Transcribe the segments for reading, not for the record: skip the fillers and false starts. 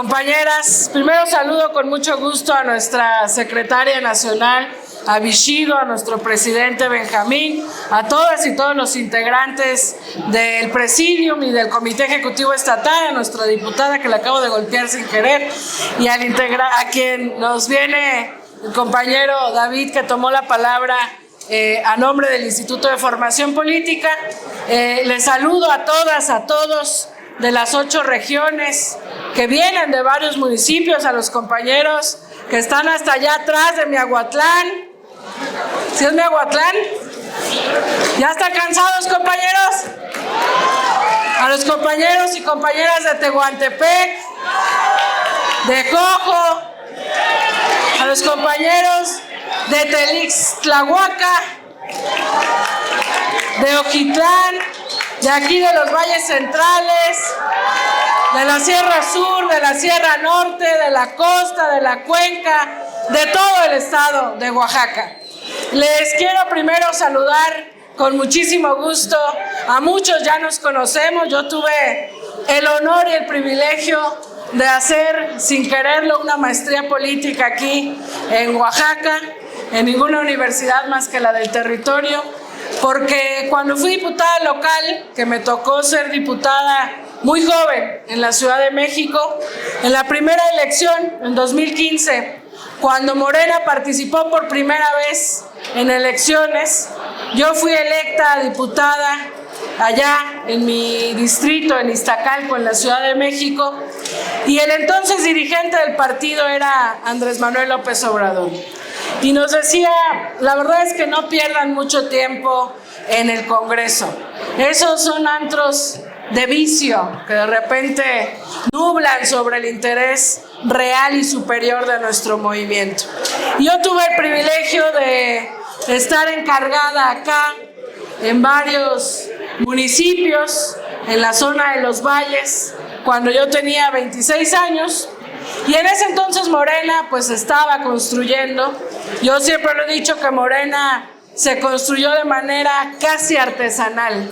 Compañeras, primero saludo con mucho gusto a nuestra secretaria nacional, a Vishido, a nuestro presidente Benjamín, a todas y todos los integrantes del Presidium y del Comité Ejecutivo Estatal, a nuestra diputada que la acabo de golpear sin querer, y a quien nos viene el compañero David, que tomó la palabra a nombre del Instituto de Formación Política. Les saludo a todas, a todos de las 8 regiones que vienen de varios municipios, a los compañeros que están hasta allá atrás de Miahuatlán. ¿Sí es Miahuatlán? ¿Ya están cansados, compañeros? A los compañeros y compañeras de Tehuantepec, de Jojo, a los compañeros de Telixtlahuaca, de Ojitlán, de aquí de los valles centrales, de la Sierra Sur, de la Sierra Norte, de la costa, de la cuenca, de todo el estado de Oaxaca. Les quiero primero saludar con muchísimo gusto. A muchos ya nos conocemos. Yo tuve el honor y el privilegio de hacer, sin quererlo, una maestría política aquí en Oaxaca, en ninguna universidad más que la del territorio, porque cuando fui diputada local, que me tocó ser diputada muy joven en la Ciudad de México, en la primera elección, en 2015, cuando Morena participó por primera vez en elecciones, yo fui electa diputada allá en mi distrito, en Iztacalco, en la Ciudad de México, y el entonces dirigente del partido era Andrés Manuel López Obrador. Y nos decía, la verdad es que no pierdan mucho tiempo en el Congreso. Esos son antros de vicio que de repente nublan sobre el interés real y superior de nuestro movimiento. Yo tuve el privilegio de estar encargada acá en varios municipios, en la zona de los valles, cuando yo tenía 26 años. Y en ese entonces Morena pues estaba construyendo. Yo siempre lo he dicho que Morena se construyó de manera casi artesanal,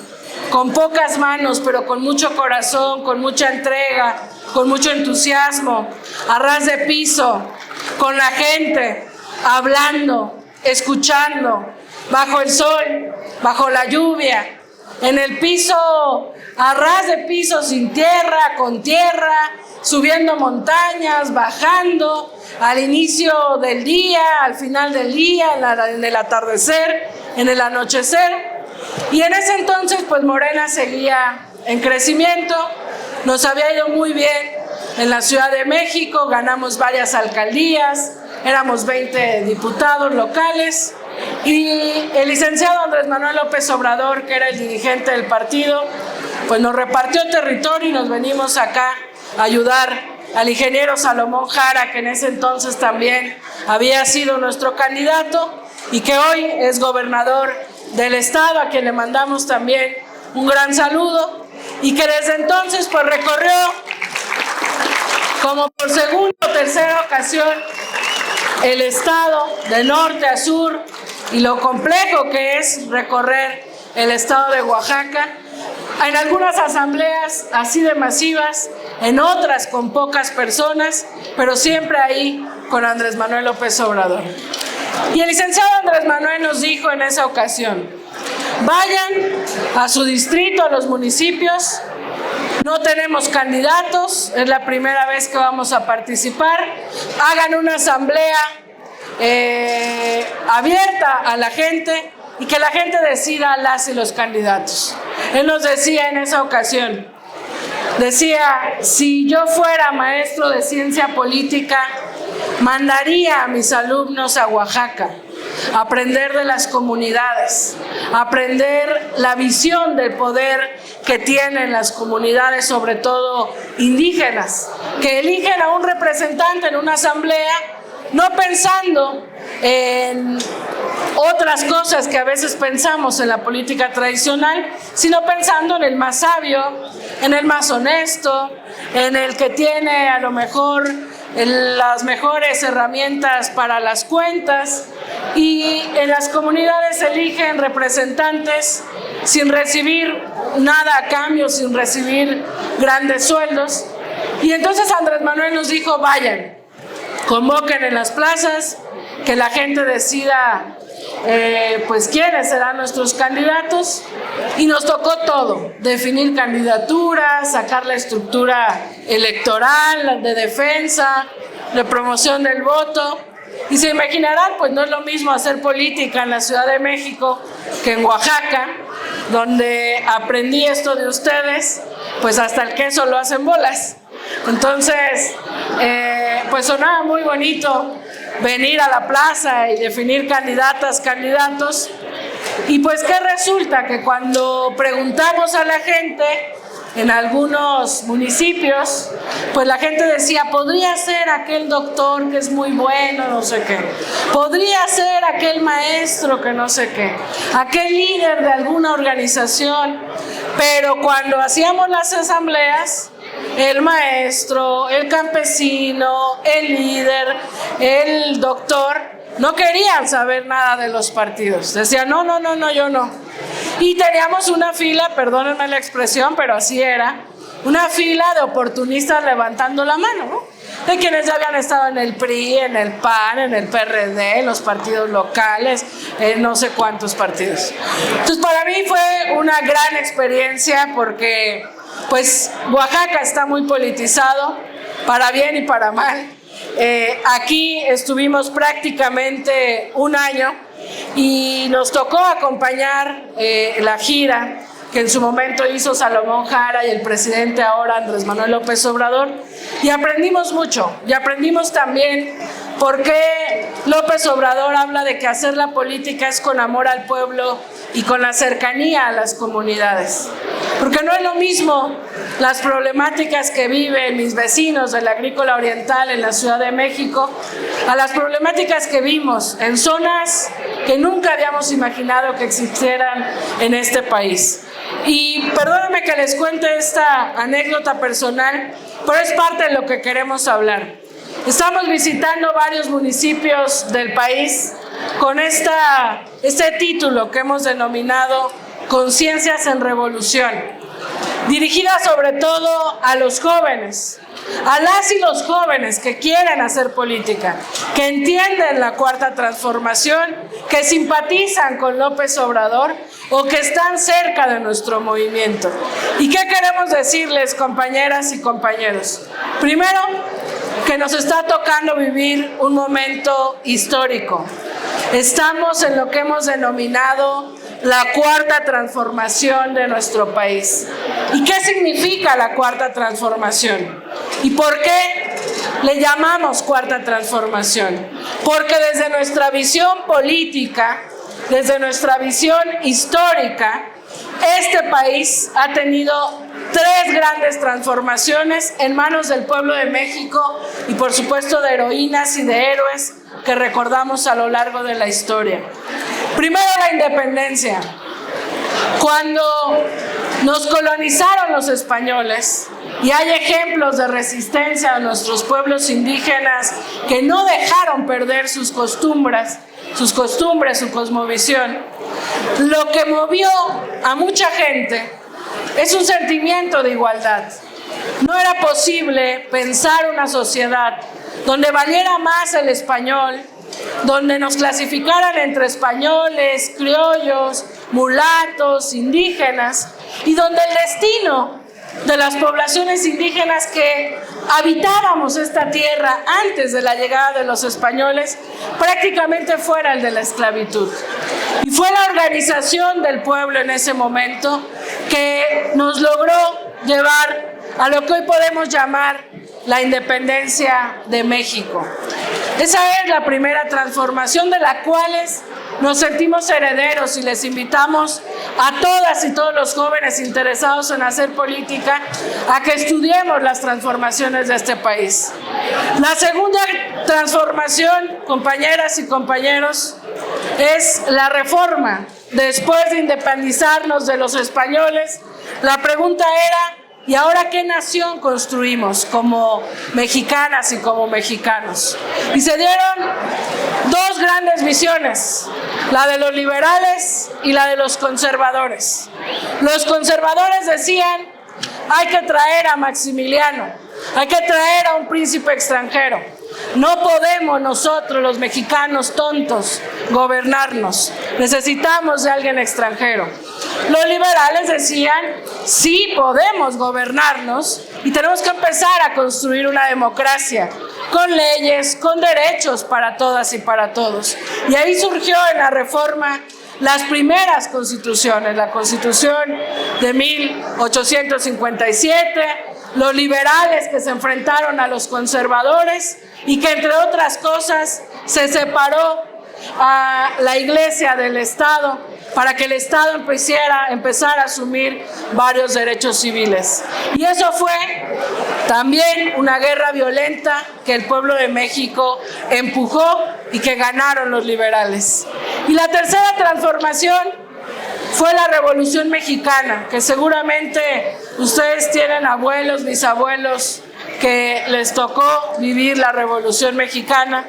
con pocas manos, pero con mucho corazón, con mucha entrega, con mucho entusiasmo, a ras de piso, con la gente, hablando, escuchando, bajo el sol, bajo la lluvia, en el piso, a ras de piso, sin tierra, con tierra, subiendo montañas, bajando, al inicio del día, al final del día, en el atardecer, en el anochecer. Y en ese entonces, pues Morena seguía en crecimiento, nos había ido muy bien en la Ciudad de México, ganamos varias alcaldías, éramos 20 diputados locales, y el licenciado Andrés Manuel López Obrador, que era el dirigente del partido, pues nos repartió territorio y nos venimos acá a ayudar al ingeniero Salomón Jara, que en ese entonces también había sido nuestro candidato y que hoy es gobernador del estado, a quien le mandamos también un gran saludo, y que desde entonces pues recorrió como por segunda o tercera ocasión el estado de norte a sur, y lo complejo que es recorrer el estado de Oaxaca, en algunas asambleas así de masivas, en otras con pocas personas, pero siempre ahí con Andrés Manuel López Obrador. Y el licenciado Andrés Manuel nos dijo en esa ocasión: vayan a su distrito, a los municipios, no tenemos candidatos, es la primera vez que vamos a participar, hagan una asamblea abierta a la gente y que la gente decida las y los candidatos. Él nos decía en esa ocasión, decía: si yo fuera maestro de ciencia política, mandaría a mis alumnos a Oaxaca, a aprender de las comunidades, a aprender la visión del poder que tienen las comunidades, sobre todo indígenas, que eligen a un representante en una asamblea, no pensando en otras cosas que a veces pensamos en la política tradicional, sino pensando en el más sabio, en el más honesto, en el que tiene a lo mejor las mejores herramientas para las cuentas, y en las comunidades eligen representantes sin recibir nada a cambio, sin recibir grandes sueldos, Y entonces Andrés Manuel nos dijo, vayan, convoquen en las plazas, que la gente decida pues quiénes serán nuestros candidatos, y nos tocó todo, definir candidaturas, sacar la estructura electoral, de defensa, de promoción del voto. Y se imaginarán, pues no es lo mismo hacer política en la Ciudad de México que en Oaxaca, donde aprendí esto de ustedes, pues hasta el queso lo hacen bolas. Entonces, pues sonaba muy bonito venir a la plaza y definir candidatas, candidatos. Y pues, ¿qué resulta? Que cuando preguntamos a la gente en algunos municipios, pues la gente decía, podría ser aquel doctor que es muy bueno, no sé qué, podría ser aquel maestro que no sé qué, aquel líder de alguna organización. Pero cuando hacíamos las asambleas, el maestro, el campesino, el líder, el doctor, no querían saber nada de los partidos. Decían, no, yo no. Y teníamos una fila, perdónenme la expresión, pero así era, una fila de oportunistas levantando la mano, ¿no? De quienes ya habían estado en el PRI, en el PAN, en el PRD, en los partidos locales, en no sé cuántos partidos. Entonces, para mí fue una gran experiencia porque, pues, Oaxaca está muy politizado, para bien y para mal. Aquí estuvimos prácticamente un año y nos tocó acompañar la gira que en su momento hizo Salomón Jara y el presidente ahora Andrés Manuel López Obrador, y aprendimos mucho, y aprendimos también por qué López Obrador habla de que hacer la política es con amor al pueblo y con la cercanía a las comunidades. Porque no es lo mismo las problemáticas que viven mis vecinos del Agrícola Oriental en la Ciudad de México a las problemáticas que vimos en zonas que nunca habíamos imaginado que existieran en este país. Y perdónenme que les cuente esta anécdota personal, pero es parte de lo que queremos hablar. Estamos visitando varios municipios del país con este título que hemos denominado Conciencias en Revolución, dirigida sobre todo a los jóvenes, a las y los jóvenes que quieren hacer política, que entienden la Cuarta Transformación, que simpatizan con López Obrador o que están cerca de nuestro movimiento. ¿Y qué queremos decirles, compañeras y compañeros? Primero, que nos está tocando vivir un momento histórico. Estamos en lo que hemos denominado la Cuarta Transformación de nuestro país. ¿Y qué significa la Cuarta Transformación? ¿Y por qué le llamamos Cuarta Transformación? Porque desde nuestra visión política, desde nuestra visión histórica, este país ha tenido 3 grandes transformaciones en manos del pueblo de México y por supuesto de heroínas y de héroes que recordamos a lo largo de la historia. Primero, la independencia. Cuando nos colonizaron los españoles, y hay ejemplos de resistencia de nuestros pueblos indígenas que no dejaron perder sus costumbres, su cosmovisión, lo que movió a mucha gente es un sentimiento de igualdad. No era posible pensar una sociedad donde valiera más el español, donde nos clasificaran entre españoles, criollos, mulatos, indígenas, y donde el destino de las poblaciones indígenas que habitábamos esta tierra antes de la llegada de los españoles prácticamente fuera el de la esclavitud. Y fue la organización del pueblo en ese momento que nos logró llevar a lo que hoy podemos llamar la independencia de México. Esa es la primera transformación de la cual nos sentimos herederos, y les invitamos a todas y todos los jóvenes interesados en hacer política a que estudiemos las transformaciones de este país. La segunda transformación, compañeras y compañeros, es la reforma. Después de independizarnos de los españoles, la pregunta era: ¿y ahora qué nación construimos como mexicanas y como mexicanos? Y se dieron 2 grandes visiones, la de los liberales y la de los conservadores. Los conservadores decían: hay que traer a Maximiliano, Hay que traer a un príncipe extranjero. No podemos nosotros, los mexicanos tontos, gobernarnos. Necesitamos de alguien extranjero. Los liberales decían, sí podemos gobernarnos y tenemos que empezar a construir una democracia con leyes, con derechos para todas y para todos. Y ahí surgió en la reforma las primeras constituciones, la Constitución de 1857, los liberales que se enfrentaron a los conservadores y que, entre otras cosas, se separó a la Iglesia del Estado para que el Estado empezara a asumir varios derechos civiles. Y eso fue también una guerra violenta que el pueblo de México empujó y que ganaron los liberales. Y la tercera transformación fue la Revolución Mexicana, que seguramente ustedes tienen abuelos, bisabuelos que les tocó vivir la Revolución Mexicana,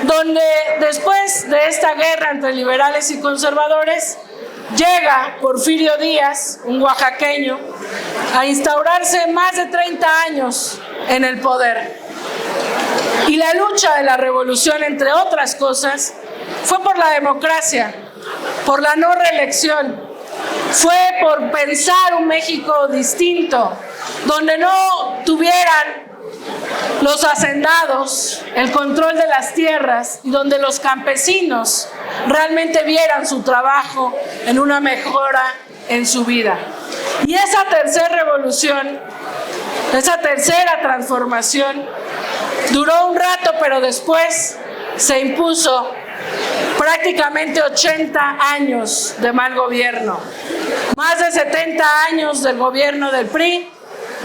donde después de esta guerra entre liberales y conservadores, llega Porfirio Díaz, un oaxaqueño, a instaurarse más de 30 años en el poder. Y la lucha de la revolución, entre otras cosas, fue por la democracia, por la no reelección, fue por pensar un México distinto, donde no tuvieran los hacendados el control de las tierras y donde los campesinos realmente vieran su trabajo en una mejora en su vida. Y esa tercera revolución, esa tercera transformación duró un rato, pero después se impuso prácticamente 80 años de mal gobierno, más de 70 años del gobierno del PRI,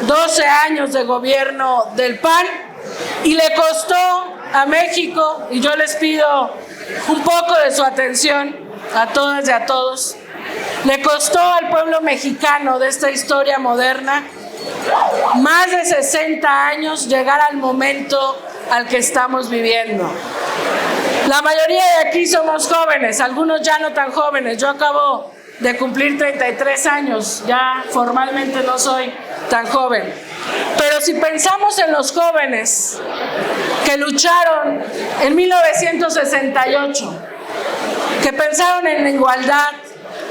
12 años de gobierno del PAN, y le costó a México, y yo les pido un poco de su atención a todas y a todos, le costó al pueblo mexicano de esta historia moderna más de 60 años llegar al momento al que estamos viviendo. La mayoría de aquí somos jóvenes, algunos ya no tan jóvenes. Yo acabo de cumplir 33 años, ya formalmente no soy tan joven. Pero si pensamos en los jóvenes que lucharon en 1968, que pensaron en la igualdad,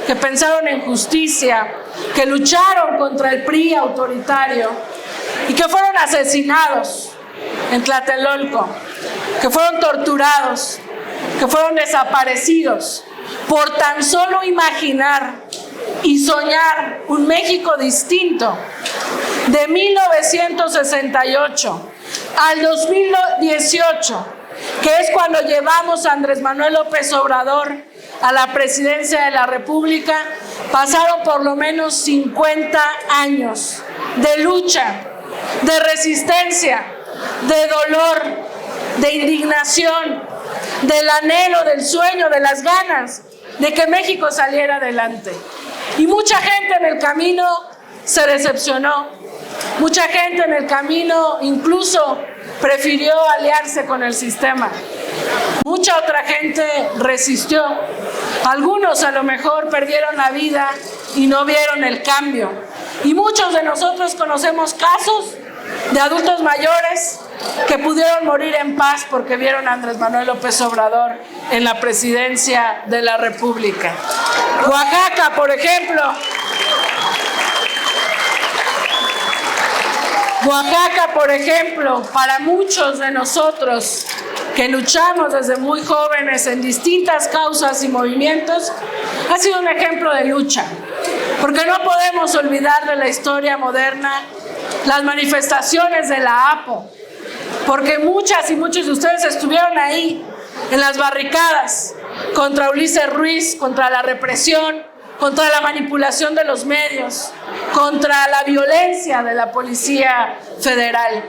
que pensaron en justicia, que lucharon contra el PRI autoritario y que fueron asesinados en Tlatelolco, que fueron torturados, que fueron desaparecidos por tan solo imaginar y soñar un México distinto. De 1968 al 2018, que es cuando llevamos a Andrés Manuel López Obrador a la presidencia de la República, pasaron por lo menos 50 años de lucha, de resistencia, de dolor, de indignación, del anhelo, del sueño, de las ganas de que México saliera adelante. Y mucha gente en el camino se decepcionó, mucha gente en el camino incluso prefirió aliarse con el sistema. Mucha otra gente resistió. Algunos a lo mejor perdieron la vida y no vieron el cambio. Y muchos de nosotros conocemos casos de adultos mayores que pudieron morir en paz porque vieron a Andrés Manuel López Obrador en la presidencia de la República. Oaxaca, por ejemplo. Oaxaca, por ejemplo, para muchos de nosotros que luchamos desde muy jóvenes en distintas causas y movimientos, ha sido un ejemplo de lucha, porque no podemos olvidar de la historia moderna las manifestaciones de la APO, porque muchas y muchos de ustedes estuvieron ahí en las barricadas contra Ulises Ruiz, contra la represión, contra la manipulación de los medios, contra la violencia de la Policía Federal.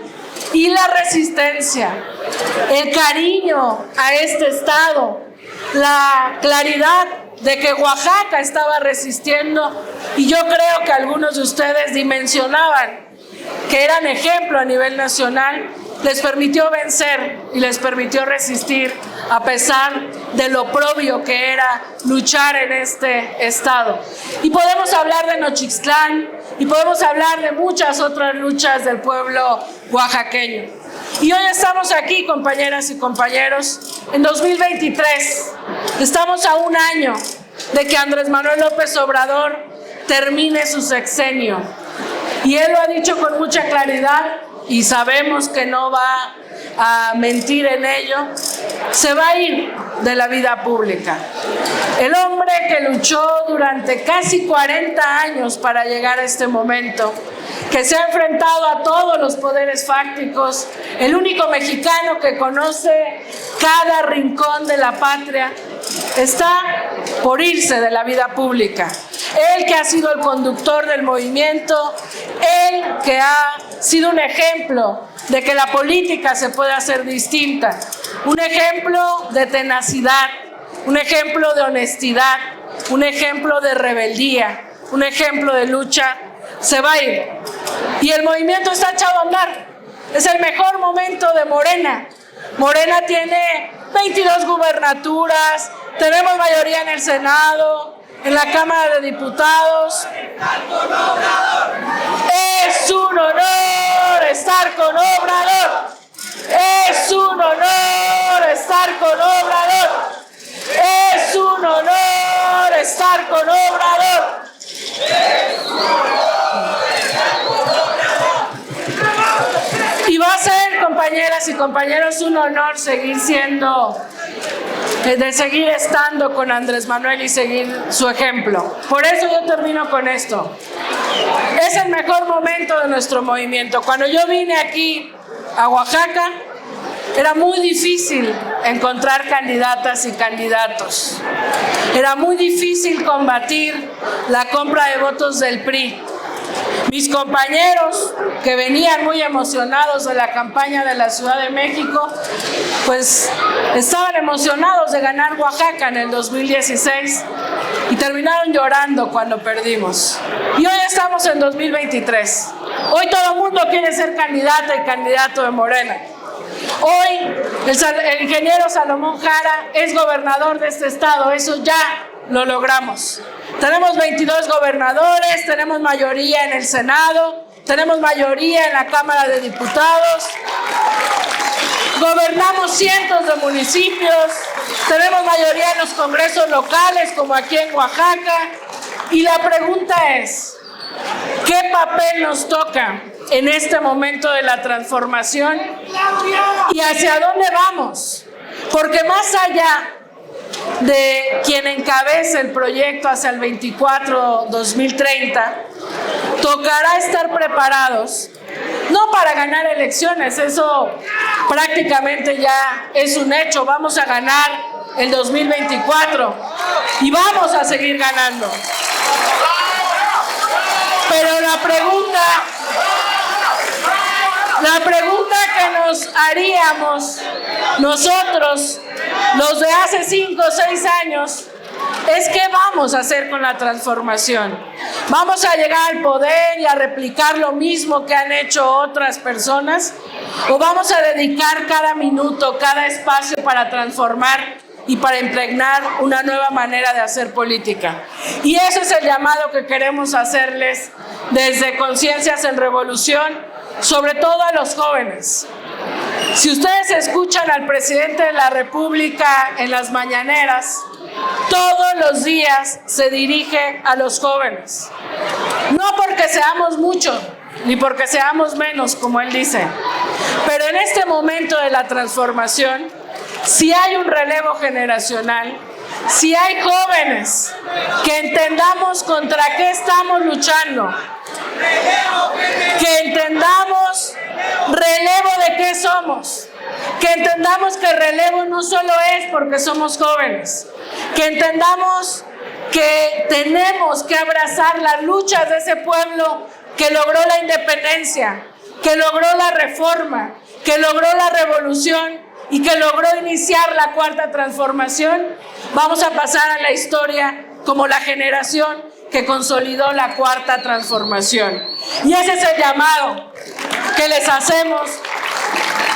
Y la resistencia, el cariño a este estado, la claridad de que Oaxaca estaba resistiendo, y yo creo que algunos de ustedes dimensionaban que eran ejemplo a nivel nacional, les permitió vencer y les permitió resistir a pesar de lo oprobio que era luchar en este estado. Y podemos hablar de Nochixtlán, y podemos hablar de muchas otras luchas del pueblo oaxaqueño. Y hoy estamos aquí, compañeras y compañeros, en 2023. Estamos a un año de que Andrés Manuel López Obrador termine su sexenio. Y él lo ha dicho con mucha claridad y sabemos que no va a mentir en ello. Se va a ir de la vida pública. El hombre que luchó durante casi 40 años para llegar a este momento, que se ha enfrentado a todos los poderes fácticos, el único mexicano que conoce cada rincón de la patria, está por irse de la vida pública. Él que ha sido el conductor del movimiento, él que ha sido un ejemplo de que la política se puede hacer distinta, un ejemplo de tenacidad, un ejemplo de honestidad, un ejemplo de rebeldía, un ejemplo de lucha, se va a ir. Y el movimiento está echado a andar. Es el mejor momento de Morena. Morena tiene 22 gubernaturas, tenemos mayoría en el Senado, en la Cámara de Diputados. Es un honor estar con Obrador. Es un honor estar con Obrador. Es un honor estar con Obrador. Y va a ser, compañeras y compañeros, un honor seguir estando con Andrés Manuel y seguir su ejemplo. Por eso yo termino con esto. Es el mejor momento de nuestro movimiento. Cuando yo vine aquí a Oaxaca, era muy difícil encontrar candidatas y candidatos. Era muy difícil combatir la compra de votos del PRI. Mis compañeros que venían muy emocionados de la campaña de la Ciudad de México, pues estaban emocionados de ganar Oaxaca en el 2016 y terminaron llorando cuando perdimos. Y hoy estamos en 2023. Hoy todo el mundo quiere ser candidata y candidato de Morena. Hoy el ingeniero Salomón Jara es gobernador de este estado, eso ya lo logramos. Tenemos 22 gobernadores, tenemos mayoría en el Senado, tenemos mayoría en la Cámara de Diputados, gobernamos cientos de municipios, tenemos mayoría en los congresos locales como aquí en Oaxaca. Y la pregunta es, ¿qué papel nos toca en este momento de la transformación y hacia dónde vamos? Porque más allá de quien encabece el proyecto hacia el 24-2030, tocará estar preparados, no para ganar elecciones, eso prácticamente ya es un hecho, vamos a ganar el 2024 y vamos a seguir ganando. Pero la pregunta que nos haríamos nosotros, los de hace 5 o 6 años, es qué vamos a hacer con la transformación. ¿Vamos a llegar al poder y a replicar lo mismo que han hecho otras personas? ¿O vamos a dedicar cada minuto, cada espacio para transformar y para impregnar una nueva manera de hacer política? Y ese es el llamado que queremos hacerles desde Conciencias en Revolución, sobre todo a los jóvenes. Si ustedes escuchan al presidente de la República en las mañaneras, todos los días se dirige a los jóvenes. No porque seamos muchos, ni porque seamos menos, como él dice, pero en este momento de la transformación, si hay un relevo generacional, si hay jóvenes que entendamos contra qué estamos luchando, que entendamos relevo de qué somos, que entendamos que el relevo no solo es porque somos jóvenes, que entendamos que tenemos que abrazar las luchas de ese pueblo que logró la independencia, que logró la reforma, que logró la revolución y que logró iniciar la cuarta transformación. Vamos a pasar a la historia como la generación que consolidó la cuarta transformación. Y ese es el llamado que les hacemos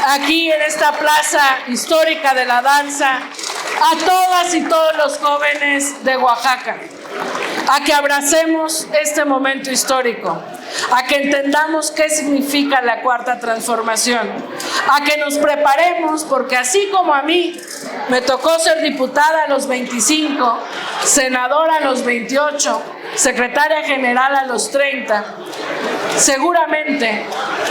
aquí en esta plaza histórica de la danza a todas y todos los jóvenes de Oaxaca, a que abracemos este momento histórico, a que entendamos qué significa la Cuarta Transformación, a que nos preparemos, porque así como a mí me tocó ser diputada a los 25, senadora a los 28, secretaria general a los 30, seguramente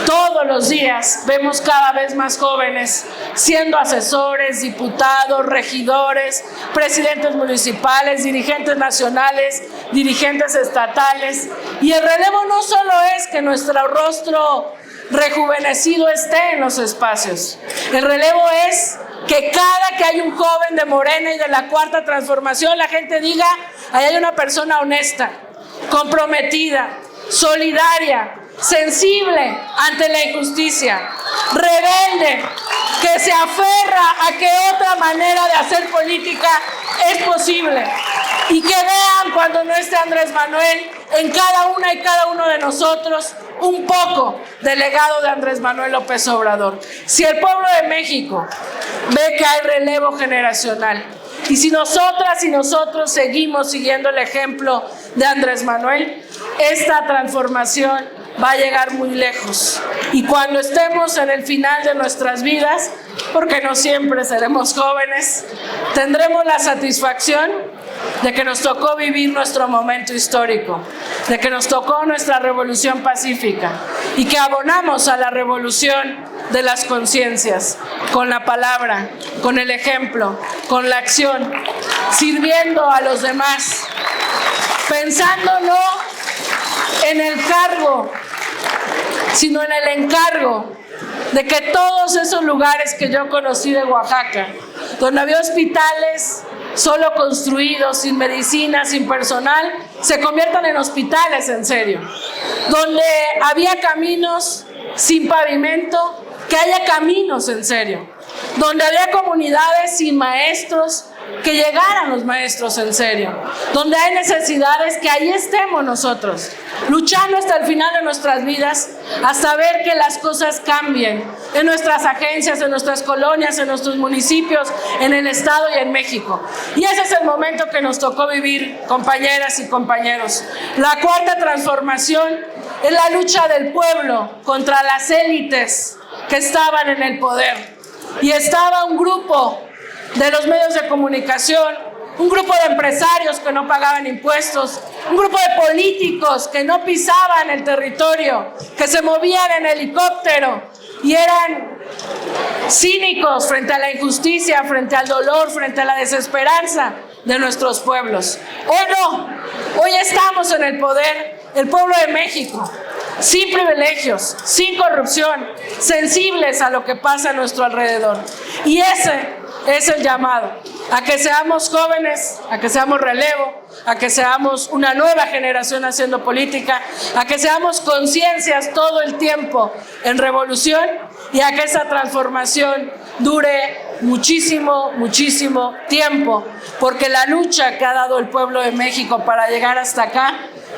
todos los días vemos cada vez más jóvenes siendo asesores, diputados, regidores, presidentes municipales, dirigentes nacionales, dirigentes estatales. Y el relevo no solo es que nuestro rostro rejuvenecido esté en los espacios. El relevo es que cada que hay un joven de Morena y de la Cuarta Transformación, la gente diga, ahí hay una persona honesta, comprometida, solidaria, sensible ante la injusticia, rebelde, que se aferra a que otra manera de hacer política es posible. Y que vean cuando no esté Andrés Manuel, en cada una y cada uno de nosotros, un poco del legado de Andrés Manuel López Obrador. Si el pueblo de México ve que hay relevo generacional, y si nosotras y nosotros seguimos siguiendo el ejemplo de Andrés Manuel, esta transformación va a llegar muy lejos. Y cuando estemos en el final de nuestras vidas, porque no siempre seremos jóvenes, tendremos la satisfacción de que nos tocó vivir nuestro momento histórico, de que nos tocó nuestra revolución pacífica y que abonamos a la revolución de las conciencias, con la palabra, con el ejemplo, con la acción, sirviendo a los demás, pensando no en el cargo, sino en el encargo de que todos esos lugares que yo conocí de Oaxaca, donde había hospitales solo construidos, sin medicina, sin personal, se conviertan en hospitales en serio, donde había caminos sin pavimento, que haya caminos en serio, donde había comunidades sin maestros, que llegaran los maestros en serio, donde hay necesidades, que ahí estemos nosotros, luchando hasta el final de nuestras vidas, hasta ver que las cosas cambien en nuestras agencias, en nuestras colonias, en nuestros municipios, en el Estado y en México. Y ese es el momento que nos tocó vivir, compañeras y compañeros. La Cuarta Transformación es la lucha del pueblo contra las élites que estaban en el poder. Y estaba un grupo de los medios de comunicación, un grupo de empresarios que no pagaban impuestos, un grupo de políticos que no pisaban el territorio, que se movían en helicóptero y eran cínicos frente a la injusticia, frente al dolor, frente a la desesperanza de nuestros pueblos. Hoy no, hoy estamos en el poder, el pueblo de México, sin privilegios, sin corrupción, sensibles a lo que pasa a nuestro alrededor. Y ese es el llamado, a que seamos jóvenes, a que seamos relevo, a que seamos una nueva generación haciendo política, a que seamos conciencias todo el tiempo en revolución y a que esa transformación dure muchísimo, muchísimo tiempo, porque la lucha que ha dado el pueblo de México para llegar hasta acá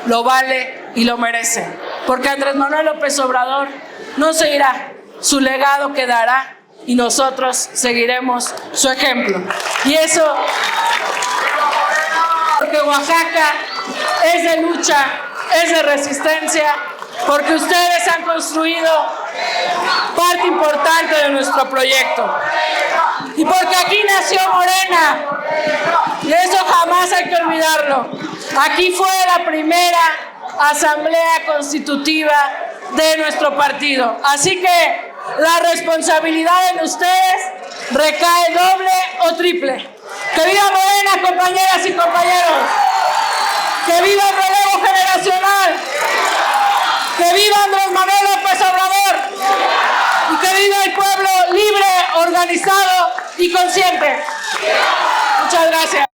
lo vale y lo merece, porque Andrés Manuel López Obrador no se irá, su legado quedará y nosotros seguiremos su ejemplo. Y eso, porque Oaxaca es de lucha, es de resistencia, porque ustedes han construido parte importante de nuestro proyecto. Y porque aquí nació Morena, y eso jamás hay que olvidarlo. Aquí fue la primera asamblea constitutiva de nuestro partido. Así que la responsabilidad en ustedes recae doble o triple. ¡Que viva Morena, compañeras y compañeros! ¡Que viva el relevo generacional! ¡Que viva Andrés Manuel López Obrador! ¡Y que viva el pueblo libre, organizado y consciente! Muchas gracias.